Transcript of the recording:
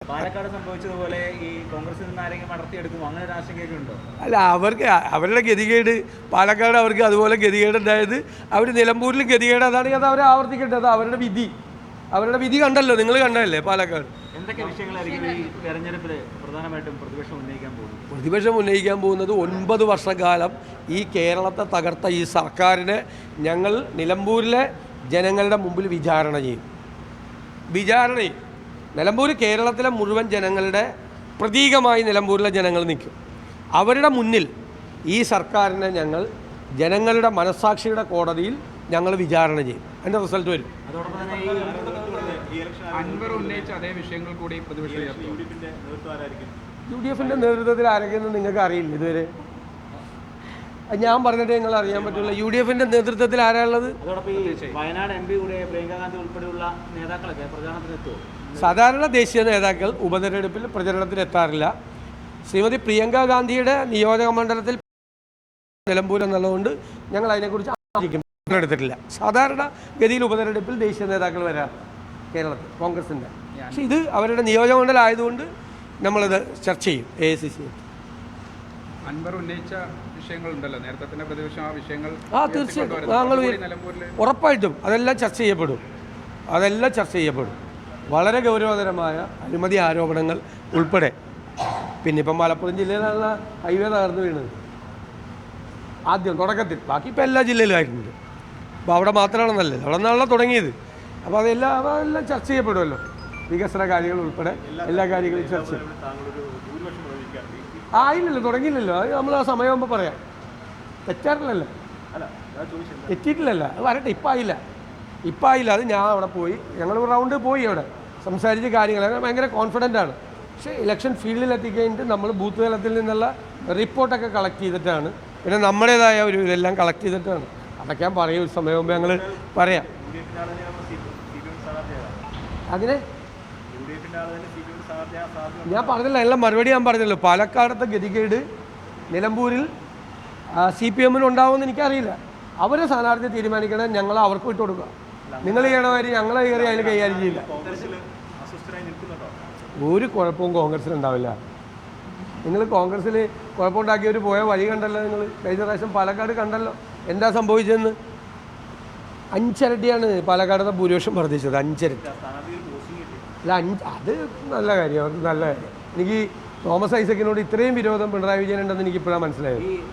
പാലക്കാട് സംഭവിച്ചതുപോലെ ഈ കോൺഗ്രസിൽ നിന്ന് ആരെങ്കിലും അടർത്തിയെടുക്കും അങ്ങനെ ഒരു ആശങ്കയൊക്കെ ഉണ്ടോ? അല്ല, അവരുടെ ഗതികേട് പാലക്കാട് അവർക്ക് അതുപോലെ ഗതികേടുണ്ടായത് അവർ നിലമ്പൂരിലും ഗതികേട് അതാണ്. അത് അവരെ ആവർത്തിക്കേണ്ടത് അവരുടെ വിധി കണ്ടല്ലോ, നിങ്ങൾ കണ്ടതല്ലേ പാലക്കാട്. എന്തൊക്കെ വിഷയങ്ങളായിരിക്കും ഈ തെരഞ്ഞെടുപ്പിൽ പ്രധാനമായിട്ടും പ്രതിപക്ഷം ഉന്നയിക്കാൻ പോകുന്നത്? പ്രതിപക്ഷം ഉന്നയിക്കാൻ പോകുന്നത് 9 വർഷക്കാലം ഈ കേരളത്തെ തകർത്ത ഈ സർക്കാരിനെ ഞങ്ങൾ നിലമ്പൂരിലെ ജനങ്ങളുടെ മുമ്പിൽ വിചാരണ ചെയ്യും. നിലമ്പൂർ കേരളത്തിലെ മുഴുവൻ ജനങ്ങളുടെ പ്രതീകമായി നിലമ്പൂരിലെ ജനങ്ങൾ നിൽക്കും. അവരുടെ മുന്നിൽ ഈ സർക്കാരിനെ ഞങ്ങൾ ജനങ്ങളുടെ മനസ്സാക്ഷിയുടെ കോടതിയിൽ ഞങ്ങൾ വിചാരണ ചെയ്യും. അതിൻ്റെ റിസൾട്ട് വരും. അതോടൊപ്പം തന്നെ അൻവർ ഉന്നയിച്ച അതേ വിഷയങ്ങൾ കൂടി പ്രതിപക്ഷം UDF-ന്റെ നേതൃത്വത്തിൽ ആരൊക്കെയെന്ന് നിങ്ങൾക്ക് അറിയില്ല ഇതുവരെ. ഞാൻ പറഞ്ഞിട്ട് നിങ്ങൾ അറിയാൻ പറ്റില്ല UDF-ന്റെ നേതൃത്വത്തിൽ ആരാളുള്ളത്. അതോടൊപ്പം ഈ വയനാട് MP കൂടെ പ്രിയങ്ക ഗാന്ധി ഉൾപ്പെടെയുള്ള നേതാക്കളൊക്കെ പ്രചാരണത്തിനെത്തുമോ? സാധാരണ ദേശീയ നേതാക്കൾ ഉപതെരഞ്ഞെടുപ്പിൽ പ്രചരണത്തിൽ എത്താറില്ല. ശ്രീമതി പ്രിയങ്ക ഗാന്ധിയുടെ നിയോജക മണ്ഡലത്തിൽ നിലമ്പൂർ എന്നുള്ളതുകൊണ്ട് ഞങ്ങൾ അതിനെക്കുറിച്ച് എടുത്തിട്ടില്ല. സാധാരണ ഗതിയിൽ ഉപതെരഞ്ഞെടുപ്പിൽ ദേശീയ നേതാക്കൾ വരാം കേരളത്തിൽ കോൺഗ്രസിൻ്റെ. പക്ഷേ ഇത് അവരുടെ നിയോജകമണ്ഡലം ആയതുകൊണ്ട് നമ്മളിത് ചർച്ച ചെയ്യും. AICC അൻവർ ഉന്നയിച്ച വിഷയങ്ങളുണ്ടല്ലോ, നേരത്തെ തന്നെ പ്രതിപക്ഷം ആ വിഷയങ്ങൾ തീർച്ചയായിട്ടും ഞങ്ങൾ ഉറപ്പായിട്ടും അതെല്ലാം ചർച്ച ചെയ്യപ്പെടും. വളരെ ഗൗരവതരമായ അഴിമതി ആരോപണങ്ങൾ ഉൾപ്പെടെ. പിന്നെ ഇപ്പം മലപ്പുറം ജില്ലയിലുള്ള ഹൈവേ തകർന്നു വീണത് ആദ്യം തുടക്കത്തിൽ, ബാക്കി ഇപ്പം എല്ലാ ജില്ലയിലും ആയിട്ടുണ്ട്. അപ്പോൾ അവിടെ മാത്രമാണെന്നല്ലേ, അവിടെ നിന്നാണല്ലോ തുടങ്ങിയത്. അപ്പോൾ അതെല്ലാം ചർച്ച ചെയ്യപ്പെടുമല്ലോ. വികസന കാര്യങ്ങൾ ഉൾപ്പെടെ എല്ലാ കാര്യങ്ങളും ചർച്ച ചെയ്യും. ഇല്ലല്ലോ, തുടങ്ങിയില്ലല്ലോ. അത് നമ്മൾ ആ സമയമാകുമ്പോൾ പറയാം. തെറ്റിട്ടില്ലല്ലോ. അത് വരട്ടെ. ഇപ്പം ആയില്ല. അത് ഞാൻ അവിടെ പോയി, ഞങ്ങൾ റൗണ്ട് പോയി, അവിടെ സംസാരിച്ച കാര്യങ്ങൾ ഭയങ്കര കോൺഫിഡൻ്റ് ആണ്. പക്ഷേ ഇലക്ഷൻ ഫീൽഡിൽ എത്തിക്കഴിഞ്ഞിട്ട് നമ്മൾ ബൂത്ത് തലത്തിൽ നിന്നുള്ള റിപ്പോർട്ടൊക്കെ കളക്ട് ചെയ്തിട്ടാണ്, പിന്നെ നമ്മുടേതായ ഒരു ഇതെല്ലാം കളക്ട് ചെയ്തിട്ടാണ്. അതൊക്കെ ഞാൻ പറയും, ഒരു സമയമാകുമ്പോൾ ഞങ്ങൾ പറയാം. അതിനെ ഞാൻ പറഞ്ഞില്ല, എല്ലാം മറുപടി ഞാൻ പറഞ്ഞല്ലോ. പാലക്കാടത്തെ ഗതികേട് നിലമ്പൂരിൽ CPM-ന് ഉണ്ടാവുമെന്ന് എനിക്കറിയില്ല. അവരെ സ്ഥാനാർത്ഥി തീരുമാനിക്കണം, ഞങ്ങൾ അവർക്ക് വിട്ടു കൊടുക്കുക. നിങ്ങൾ ചെയ്യണമാതിരി ഞങ്ങളെ കയറി അതിൽ കൈകാര്യം ചെയ്യില്ല. ഒരു കുഴപ്പവും കോൺഗ്രസ്സിലുണ്ടാവില്ല. നിങ്ങൾ കോൺഗ്രസ്സിൽ കുഴപ്പമുണ്ടാക്കിയവർ പോയ വഴി കണ്ടല്ലോ. നിങ്ങൾ കഴിഞ്ഞ പ്രാവശ്യം പാലക്കാട് കണ്ടല്ലോ എന്താ സംഭവിച്ചതെന്ന്. 5 ഇരട്ടിയാണ് പാലക്കാടത്തെ ഭൂരിപക്ഷം വർദ്ധിച്ചത്. 5 ഇരട്ടി. അല്ല, അത് നല്ല കാര്യം, അവർക്ക് നല്ല കാര്യം. എനിക്ക് തോമസ് ഐസക്കിനോട് ഇത്രയും വിരോധം പിണറായി വിജയൻ ഉണ്ടെന്ന് എനിക്കിപ്പോഴാണ് മനസ്സിലായത്.